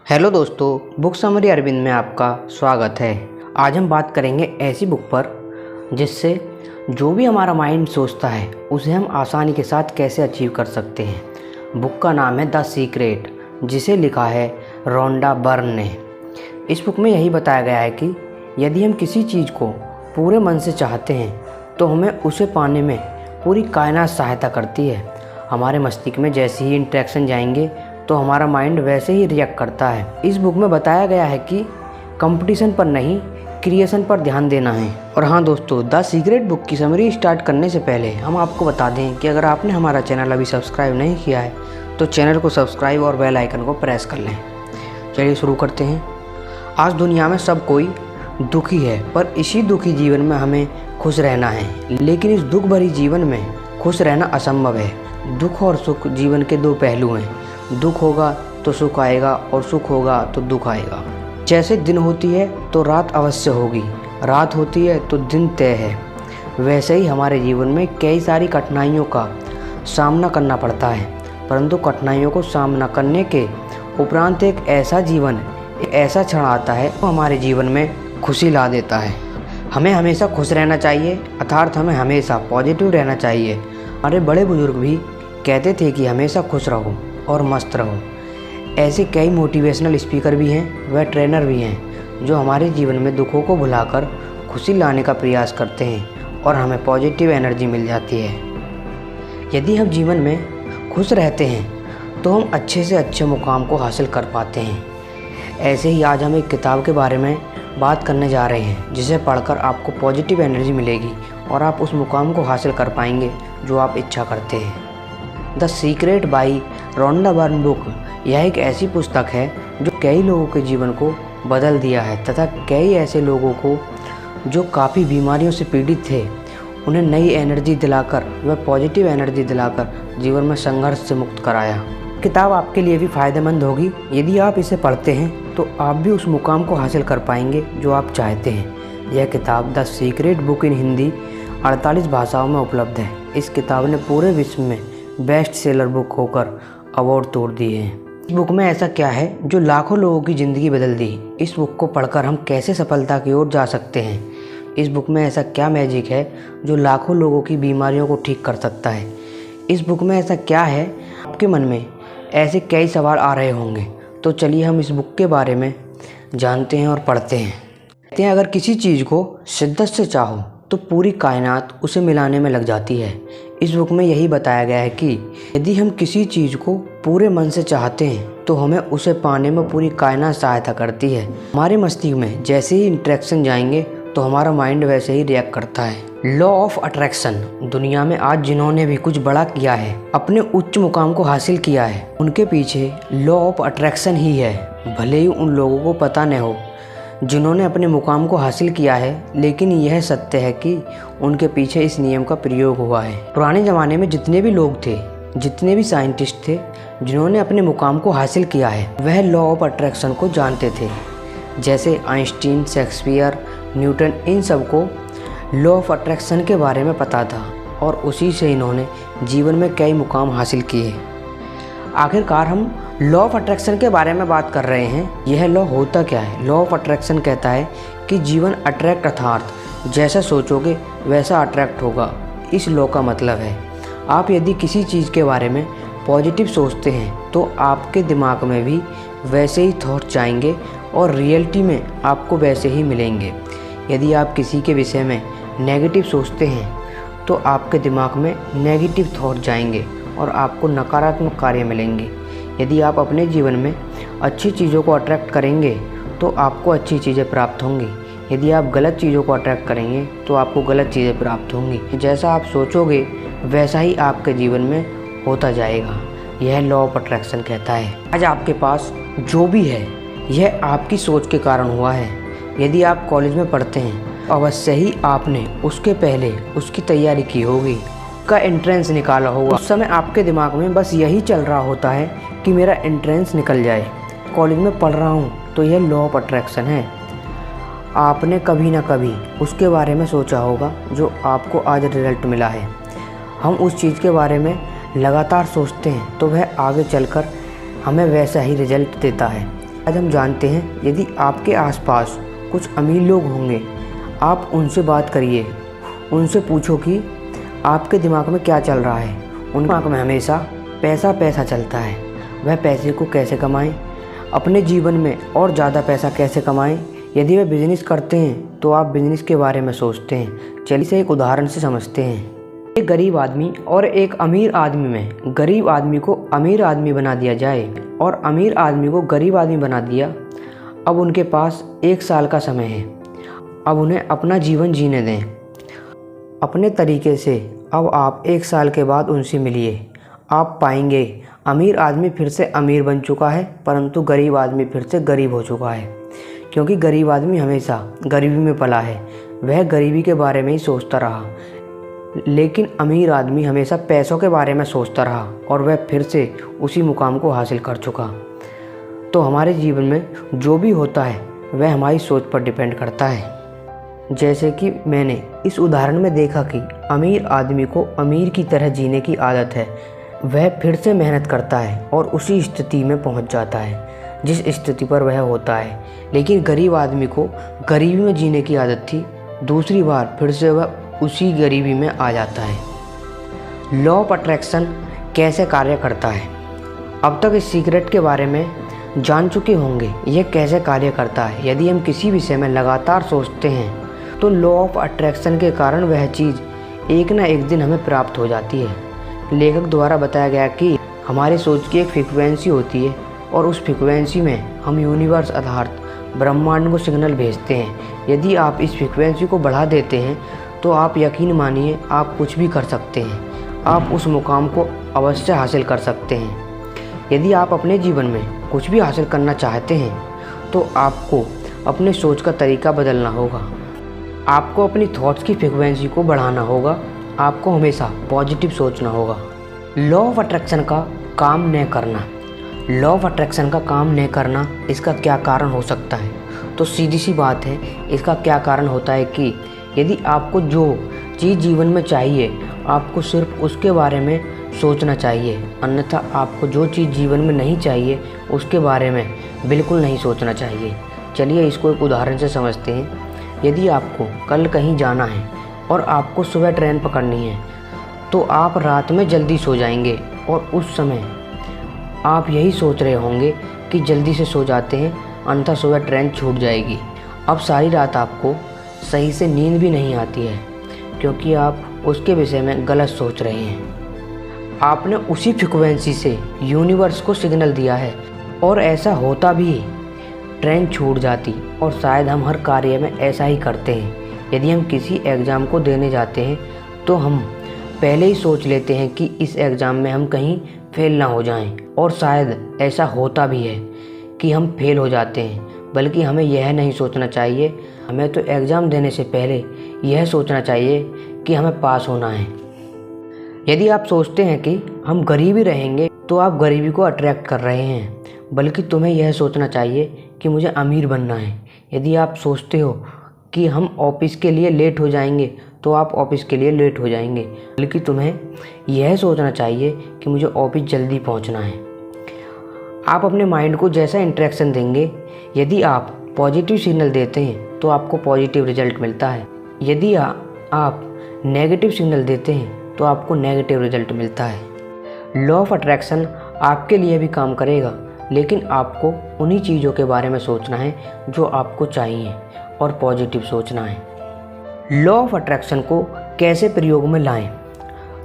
Hello दोस्तों, book summary Arvind में आपका स्वागत है। आज हम बात करेंगे ऐसी बुक पर जिससे जो भी हमारा माइंड सोचता है उसे हम आसानी के साथ कैसे अचीव कर सकते हैं। बुक का नाम है द सीक्रेट, जिसे लिखा है रोंडा बर्न ने। इस बुक में यही बताया गया है कि यदि हम किसी चीज़ को पूरे मन से चाहते हैं तो हमें उसे पाने में पूरी कायनात सहायता करती है। हमारे मस्तिष्क में जैसे ही इंटरेक्शन जाएंगे तो हमारा माइंड वैसे ही रिएक्ट करता है। इस बुक में बताया गया है कि कंपटीशन पर नहीं, क्रिएशन पर ध्यान देना है। और हाँ दोस्तों, द सीक्रेट बुक की समरी स्टार्ट करने से पहले हम आपको बता दें कि अगर आपने हमारा चैनल अभी सब्सक्राइब नहीं किया है तो चैनल को सब्सक्राइब और बेल आइकन को प्रेस कर लें। चलिए शुरू करते हैं। आज दुनिया में सब कोई दुखी है, पर इसी दुखी जीवन में हमें खुश रहना है। लेकिन इस दुख भरी जीवन में खुश रहना असंभव है। दुख और सुख जीवन के दो पहलू हैं। दुख होगा तो सुख आएगा और सुख होगा तो दुख आएगा। जैसे दिन होती है तो रात अवश्य होगी, रात होती है तो दिन तय है। वैसे ही हमारे जीवन में कई सारी कठिनाइयों का सामना करना पड़ता है, परंतु कठिनाइयों को सामना करने के उपरांत एक ऐसा जीवन, एक ऐसा क्षण आता है वो हमारे जीवन में खुशी ला देता है। हमें हमेशा खुश रहना चाहिए, अर्थात हमें हमेशा पॉजिटिव रहना चाहिए। हमारे बड़े बुजुर्ग भी कहते थे कि हमेशा खुश रहो और मस्त रहो। ऐसे कई मोटिवेशनल स्पीकर भी हैं, वह ट्रेनर भी हैं जो हमारे जीवन में दुखों को भुलाकर खुशी लाने का प्रयास करते हैं और हमें पॉजिटिव एनर्जी मिल जाती है। यदि हम जीवन में खुश रहते हैं तो हम अच्छे से अच्छे मुकाम को हासिल कर पाते हैं। ऐसे ही आज हम एक किताब के बारे में बात करने जा रहे हैं जिसे पढ़कर आपको पॉजिटिव एनर्जी मिलेगी और आप उस मुकाम को हासिल कर पाएंगे जो आप इच्छा करते हैं। The secret by Rhonda Byrne book, यह एक ऐसी पुस्तक है जो कई लोगों के जीवन को बदल दिया है तथा कई ऐसे लोगों को जो काफ़ी बीमारियों से पीड़ित थे उन्हें नई एनर्जी दिलाकर, वह पॉजिटिव एनर्जी दिलाकर जीवन में संघर्ष से मुक्त कराया। किताब आपके लिए भी फ़ायदेमंद होगी। यदि आप इसे पढ़ते हैं तो आप भी उस मुकाम को हासिल कर पाएंगे जो आप चाहते हैं। यह किताब the secret book in Hindi 48 भाषाओं में उपलब्ध है। इस किताब ने पूरे विश्व में बेस्ट सेलर बुक होकर अवार्ड तोड़ दिए हैं। इस बुक में ऐसा क्या है जो लाखों लोगों की ज़िंदगी बदल दी? इस बुक को पढ़कर हम कैसे सफलता की ओर जा सकते हैं? इस बुक में ऐसा क्या मैजिक है जो लाखों लोगों की बीमारियों को ठीक कर सकता है? इस बुक में ऐसा क्या है? आपके मन में ऐसे कई सवाल आ रहे होंगे, तो चलिए हम इस बुक के बारे में जानते हैं और पढ़ते हैं। कहते हैं अगर किसी चीज़ को शिद्दत से चाहो तो पूरी कायनात उसे मिलाने में लग जाती है। इस बुक में यही बताया गया है कि यदि हम किसी चीज़ को पूरे मन से चाहते हैं तो हमें उसे पाने में पूरी कायनात सहायता करती है। हमारे मस्तिष्क में जैसे ही इंटरेक्शन जाएंगे तो हमारा माइंड वैसे ही रिएक्ट करता है। लॉ ऑफ अट्रैक्शन, दुनिया में आज जिन्होंने भी कुछ बड़ा किया है, अपने उच्च मुकाम को हासिल किया है, उनके पीछे लॉ ऑफ अट्रैक्शन ही है। भले ही उन लोगों को पता न हो जिन्होंने अपने मुकाम को हासिल किया है, लेकिन यह सत्य है कि उनके पीछे इस नियम का प्रयोग हुआ है। पुराने ज़माने में जितने भी लोग थे, जितने भी साइंटिस्ट थे जिन्होंने अपने मुकाम को हासिल किया है, वह लॉ ऑफ अट्रैक्शन को जानते थे। जैसे आइंस्टीन, शेक्सपियर, न्यूटन, इन सबको लॉ ऑफ अट्रैक्शन के बारे में पता था और उसी से इन्होंने जीवन में कई मुकाम हासिल किए। आखिरकार हम लॉ ऑफ अट्रैक्शन के बारे में बात कर रहे हैं। यह लॉ होता क्या है? लॉ ऑफ अट्रैक्शन कहता है कि जीवन अट्रैक्ट, अर्थात जैसा सोचोगे वैसा अट्रैक्ट होगा। इस लॉ का मतलब है आप यदि किसी चीज़ के बारे में पॉजिटिव सोचते हैं तो आपके दिमाग में भी वैसे ही थॉट जाएंगे और रियलिटी में आपको वैसे ही मिलेंगे। यदि आप किसी के विषय में नेगेटिव सोचते हैं तो आपके दिमाग में नेगेटिव थॉट जाएंगे और आपको नकारात्मक कार्य मिलेंगे। यदि आप अपने जीवन में अच्छी चीज़ों को अट्रैक्ट करेंगे तो आपको अच्छी चीज़ें प्राप्त होंगी। यदि आप गलत चीज़ों को अट्रैक्ट करेंगे तो आपको गलत चीज़ें प्राप्त होंगी। जैसा आप सोचोगे वैसा ही आपके जीवन में होता जाएगा। यह लॉ ऑफ अट्रैक्शन कहता है। आज आपके पास जो भी है यह आपकी सोच के कारण हुआ है। यदि आप कॉलेज में पढ़ते हैं अवश्य ही आपने उसके पहले उसकी तैयारी की होगी, का एंट्रेंस निकाला होगा। उस समय आपके दिमाग में बस यही चल रहा होता है कि मेरा एंट्रेंस निकल जाए, कॉलेज में पढ़ रहा हूँ। तो यह लॉ ऑफ अट्रैक्शन है। आपने कभी ना कभी उसके बारे में सोचा होगा जो आपको आज रिजल्ट मिला है। हम उस चीज़ के बारे में लगातार सोचते हैं तो वह आगे चलकर हमें वैसा ही रिजल्ट देता है। आज हम जानते हैं, यदि आपके आसपास कुछ अमीर लोग होंगे, आप उनसे बात करिए, उनसे पूछो कि आपके दिमाग में क्या चल रहा है। उनके दिमाग में हमेशा पैसा पैसा चलता है। वह पैसे को कैसे कमाएं, अपने जीवन में और ज़्यादा पैसा कैसे कमाएं। यदि वे बिजनेस करते हैं तो आप बिजनेस के बारे में सोचते हैं। चलिए इसे एक उदाहरण से समझते हैं। एक गरीब आदमी और एक अमीर आदमी में गरीब आदमी को अमीर आदमी बना दिया जाए और अमीर आदमी को गरीब आदमी बना दिया। अब उनके पास 1 साल का समय है। अब उन्हें अपना जीवन जीने दें अपने तरीके से। अब आप 1 साल के बाद उनसे मिलिए। आप पाएंगे अमीर आदमी फिर से अमीर बन चुका है, परंतु गरीब आदमी फिर से गरीब हो चुका है, क्योंकि गरीब आदमी हमेशा गरीबी में पला है। वह गरीबी के बारे में ही सोचता रहा, लेकिन अमीर आदमी हमेशा पैसों के बारे में सोचता रहा और वह फिर से उसी मुकाम को हासिल कर चुका। तो हमारे जीवन में जो भी होता है वह हमारी सोच पर डिपेंड करता है। जैसे कि मैंने इस उदाहरण में देखा कि अमीर आदमी को अमीर की तरह जीने की आदत है। वह फिर से मेहनत करता है और उसी स्थिति में पहुंच जाता है जिस स्थिति पर वह होता है। लेकिन गरीब आदमी को गरीबी में जीने की आदत थी। दूसरी बार फिर से वह उसी गरीबी में आ जाता है। लॉ ऑफ अट्रैक्शन कैसे कार्य करता है? अब तक इस सीक्रेट के बारे में जान चुके होंगे, यह कैसे कार्य करता है। यदि हम किसी विषय में लगातार सोचते हैं तो लॉ ऑफ अट्रैक्शन के कारण वह चीज़ एक ना एक दिन हमें प्राप्त हो जाती है। लेखक द्वारा बताया गया कि हमारी सोच की एक फ्रीक्वेंसी होती है और उस फ्रीक्वेंसी में हम यूनिवर्स अर्थात ब्रह्मांड को सिग्नल भेजते हैं। यदि आप इस फ्रीक्वेंसी को बढ़ा देते हैं तो आप यकीन मानिए आप कुछ भी कर सकते हैं। आप उस मुकाम को अवश्य हासिल कर सकते हैं। यदि आप अपने जीवन में कुछ भी हासिल करना चाहते हैं तो आपको अपने सोच का तरीका बदलना होगा। आपको अपनी थॉट्स की फ्रीक्वेंसी को बढ़ाना होगा। आपको हमेशा पॉजिटिव सोचना होगा। लॉ ऑफ अट्रैक्शन का काम न करना। लॉ ऑफ अट्रैक्शन का काम न करना, इसका क्या कारण हो सकता है? तो सीधी सी बात है, इसका क्या कारण होता है कि यदि आपको जो चीज़ जीवन में चाहिए आपको सिर्फ उसके बारे में सोचना चाहिए, अन्यथा आपको जो चीज़ जीवन में नहीं चाहिए उसके बारे में बिल्कुल नहीं सोचना चाहिए। चलिए इसको एक उदाहरण से समझते हैं। यदि आपको कल कहीं जाना है और आपको सुबह ट्रेन पकड़नी है तो आप रात में जल्दी सो जाएंगे और उस समय आप यही सोच रहे होंगे कि जल्दी से सो जाते हैं, अन्यथा सुबह ट्रेन छूट जाएगी। अब सारी रात आपको सही से नींद भी नहीं आती है, क्योंकि आप उसके विषय में गलत सोच रहे हैं। आपने उसी फ्रीक्वेंसी से यूनिवर्स को सिग्नल दिया है और ऐसा होता भी, ट्रेन छूट जाती। और शायद हम हर कार्य में ऐसा ही करते हैं। यदि हम किसी एग्ज़ाम को देने जाते हैं तो हम पहले ही सोच लेते हैं कि इस एग्ज़ाम में हम कहीं फेल ना हो जाएं, और शायद ऐसा होता भी है कि हम फेल हो जाते हैं। बल्कि हमें यह नहीं सोचना चाहिए, हमें तो एग्ज़ाम देने से पहले यह सोचना चाहिए कि हमें पास होना है। यदि आप सोचते हैं कि हम गरीब ही रहेंगे तो आप गरीबी को अट्रैक्ट कर रहे हैं, बल्कि तुम्हें यह सोचना चाहिए कि मुझे अमीर बनना है। यदि आप सोचते हो कि हम ऑफिस के लिए लेट हो जाएंगे तो आप ऑफिस के लिए लेट हो जाएंगे, बल्कि तुम्हें यह सोचना चाहिए कि मुझे ऑफिस जल्दी पहुंचना है। आप अपने माइंड को जैसा इंटरेक्शन देंगे, यदि आप पॉजिटिव सिग्नल देते हैं तो आपको पॉजिटिव रिजल्ट मिलता है। यदि आप नेगेटिव सिग्नल देते हैं तो आपको नेगेटिव रिजल्ट मिलता है। लॉ ऑफ अट्रैक्शन आपके लिए भी काम करेगा, लेकिन आपको उन्हीं चीज़ों के बारे में सोचना है जो आपको चाहिए और पॉजिटिव सोचना है। लॉ ऑफ अट्रैक्शन को कैसे प्रयोग में लाएं?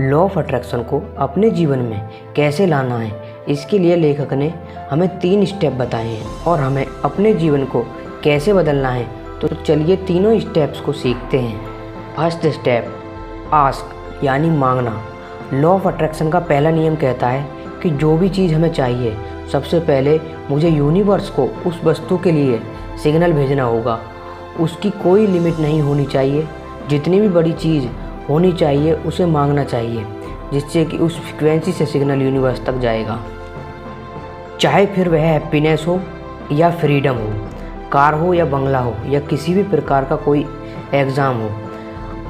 लॉ ऑफ अट्रैक्शन को अपने जीवन में कैसे लाना है, इसके लिए लेखक ने हमें 3 स्टेप बताए हैं और हमें अपने जीवन को कैसे बदलना है। तो चलिए तीनों स्टेप्स को सीखते हैं। फर्स्ट स्टेप, आस्क यानी मांगना। लॉ ऑफ अट्रैक्शन का पहला नियम कहता है कि जो भी चीज़ हमें चाहिए, सबसे पहले मुझे यूनिवर्स को उस वस्तु के लिए सिग्नल भेजना होगा। उसकी कोई लिमिट नहीं होनी चाहिए। जितनी भी बड़ी चीज़ होनी चाहिए उसे मांगना चाहिए, जिससे कि उस फ्रीक्वेंसी से सिग्नल यूनिवर्स तक जाएगा। चाहे फिर वह हैप्पीनेस हो या फ्रीडम हो, कार हो या बंगला हो या किसी भी प्रकार का कोई एग्ज़ाम हो,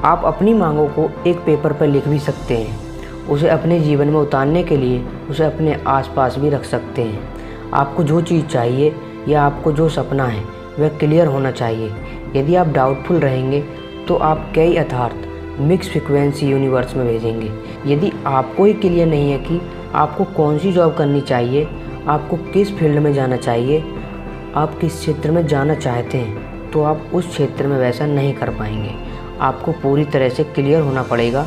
आप अपनी मांगों को एक पेपर पर लिख भी सकते हैं। उसे अपने जीवन में उतारने के लिए उसे अपने आसपास भी रख सकते हैं। आपको जो चीज़ चाहिए या आपको जो सपना है वह क्लियर होना चाहिए। यदि आप डाउटफुल रहेंगे तो आप कई अर्थात मिक्स फ्रीक्वेंसी यूनिवर्स में भेजेंगे। यदि आपको ही क्लियर नहीं है कि आपको कौन सी जॉब करनी चाहिए, आपको किस फील्ड में जाना चाहिए, आप किस क्षेत्र में जाना चाहते हैं, तो आप उस क्षेत्र में वैसा नहीं कर पाएंगे। आपको पूरी तरह से क्लियर होना पड़ेगा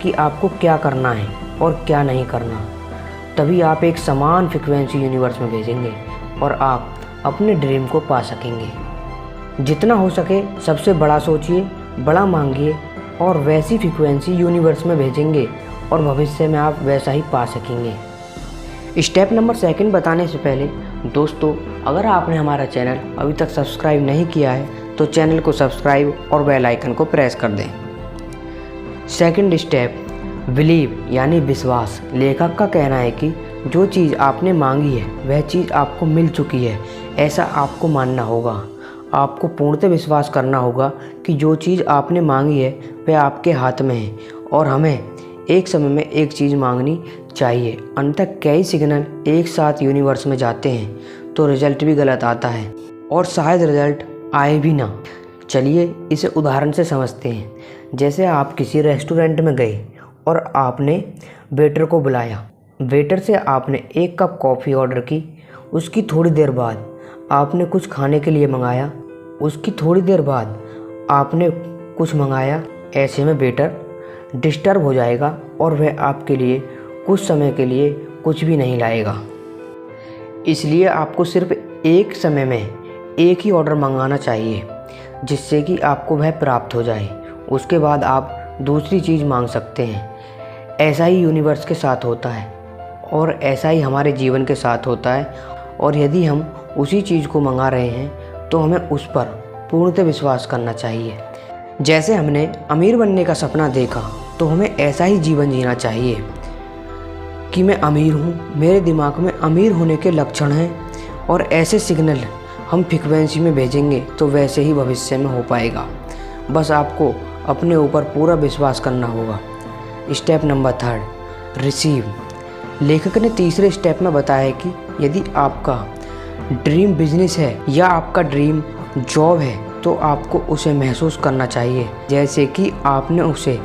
कि आपको क्या करना है और क्या नहीं करना। तभी आप एक समान फ्रीक्वेंसी यूनिवर्स में भेजेंगे और आप अपने ड्रीम को पा सकेंगे। जितना हो सके सबसे बड़ा सोचिए, बड़ा मांगिए और वैसी फ्रीक्वेंसी यूनिवर्स में भेजेंगे और भविष्य में आप वैसा ही पा सकेंगे। स्टेप नंबर 2 बताने से पहले दोस्तों, अगर आपने हमारा चैनल अभी तक सब्सक्राइब नहीं किया है तो चैनल को सब्सक्राइब और बेल आइकन को प्रेस कर दें। सेकंड स्टेप, बिलीव यानी विश्वास। लेखक का कहना है कि जो चीज़ आपने मांगी है वह चीज़ आपको मिल चुकी है, ऐसा आपको मानना होगा। आपको पूर्णतः विश्वास करना होगा कि जो चीज़ आपने मांगी है वह आपके हाथ में है और हमें एक समय में एक चीज़ मांगनी चाहिए। अन्यथा कई सिग्नल एक साथ यूनिवर्स में जाते हैं तो रिजल्ट भी गलत आता है और शायद रिजल्ट आए भी ना। चलिए इसे उदाहरण से समझते हैं। जैसे आप किसी रेस्टोरेंट में गए और आपने वेटर को बुलाया। वेटर से आपने 1 कप कॉफ़ी ऑर्डर की। उसकी थोड़ी देर बाद आपने कुछ खाने के लिए मंगाया। उसकी थोड़ी देर बाद आपने कुछ मंगाया। ऐसे में वेटर डिस्टर्ब हो जाएगा और वह आपके लिए कुछ समय के लिए कुछ भी नहीं लाएगा। इसलिए आपको सिर्फ एक समय में एक ही ऑर्डर मंगाना चाहिए जिससे कि आपको वह प्राप्त हो जाए। उसके बाद आप दूसरी चीज़ मांग सकते हैं। ऐसा ही यूनिवर्स के साथ होता है और ऐसा ही हमारे जीवन के साथ होता है। और यदि हम उसी चीज़ को मंगा रहे हैं तो हमें उस पर पूर्णतः विश्वास करना चाहिए। जैसे हमने अमीर बनने का सपना देखा तो हमें ऐसा ही जीवन जीना चाहिए कि मैं अमीर हूँ, मेरे दिमाग में अमीर होने के लक्षण हैं और ऐसे सिग्नल हम फ्रीक्वेंसी में भेजेंगे तो वैसे ही भविष्य में हो पाएगा। बस आपको अपने ऊपर पूरा विश्वास करना होगा। Step number 3, receive. लेखक ने तीसरे स्टेप में बताया कि यदि आपका ड्रीम बिजनेस है या आपका ड्रीम जॉब है तो आपको उसे महसूस करना चाहिए जैसे कि आपने उसे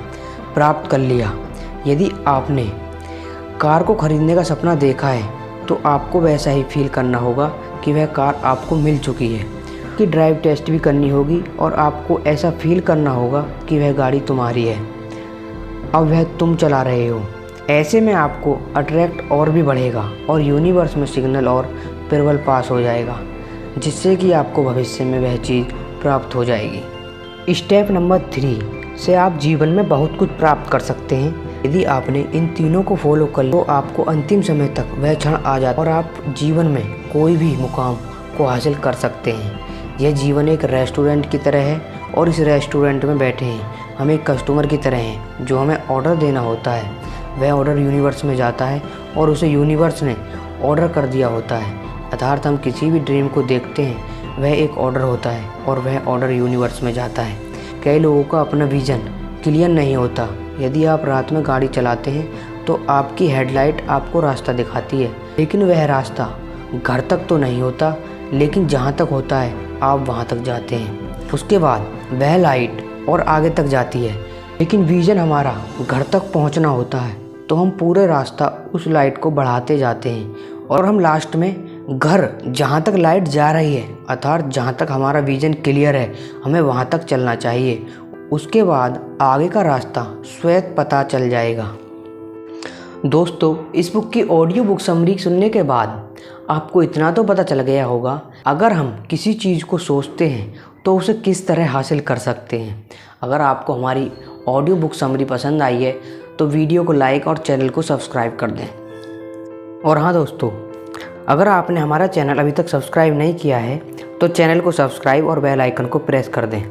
प्राप्त कर लिया। यदि आपने कार को खरीदने का सपना देखा है तो आपको वैसा ही फील करना होगा कि वह कार आपको मिल चुकी है। कि ड्राइव टेस्ट भी करनी होगी और आपको ऐसा फील करना होगा कि वह गाड़ी तुम्हारी है, अब वह तुम चला रहे हो। ऐसे में आपको अट्रैक्ट और भी बढ़ेगा और यूनिवर्स में सिग्नल और प्रबल पास हो जाएगा जिससे कि आपको भविष्य में वह चीज़ प्राप्त हो जाएगी। स्टेप नंबर 3 से आप जीवन में बहुत कुछ प्राप्त कर सकते हैं। यदि आपने इन तीनों को फॉलो कर लिया तो आपको अंतिम समय तक वह क्षण आ जाता और आप जीवन में कोई भी मुकाम को हासिल कर सकते हैं। यह जीवन एक रेस्टोरेंट की तरह है और इस रेस्टोरेंट में बैठे हैं हम एक कस्टमर की तरह हैं। जो हमें ऑर्डर देना होता है वह ऑर्डर यूनिवर्स में जाता है और उसे यूनिवर्स ने ऑर्डर कर दिया होता है। अर्थात हम किसी भी ड्रीम को देखते हैं वह एक ऑर्डर होता है और वह ऑर्डर यूनिवर्स में जाता है। कई लोगों का अपना विज़न क्लियर नहीं होता। यदि आप रात में गाड़ी चलाते हैं तो आपकी हेडलाइट आपको रास्ता दिखाती है, लेकिन वह रास्ता घर तक तो नहीं होता, लेकिन जहाँ तक होता है आप वहाँ तक जाते हैं। उसके बाद वह लाइट और आगे तक जाती है, लेकिन विज़न हमारा घर तक पहुँचना होता है तो हम पूरे रास्ता उस लाइट को बढ़ाते जाते हैं और हम लास्ट में घर जहाँ तक लाइट जा रही है अर्थात जहाँ तक हमारा विज़न क्लियर है हमें वहाँ तक चलना चाहिए। उसके बाद आगे का रास्ता स्वयं पता चल जाएगा। दोस्तों, इस बुक की ऑडियो बुक समरी सुनने के बाद आपको इतना तो पता चल गया होगा अगर हम किसी चीज़ को सोचते हैं तो उसे किस तरह हासिल कर सकते हैं। अगर आपको हमारी ऑडियो बुक समरी पसंद आई है तो वीडियो को लाइक और चैनल को सब्सक्राइब कर दें। और हाँ दोस्तों, अगर आपने हमारा चैनल अभी तक सब्सक्राइब नहीं किया है तो चैनल को सब्सक्राइब और बेल आइकन को प्रेस कर दें।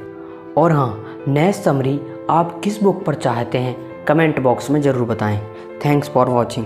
और हाँ, नेक्स्ट समरी आप किस बुक पर चाहते हैं कमेंट बॉक्स में ज़रूर बताएं। Thanks for watching.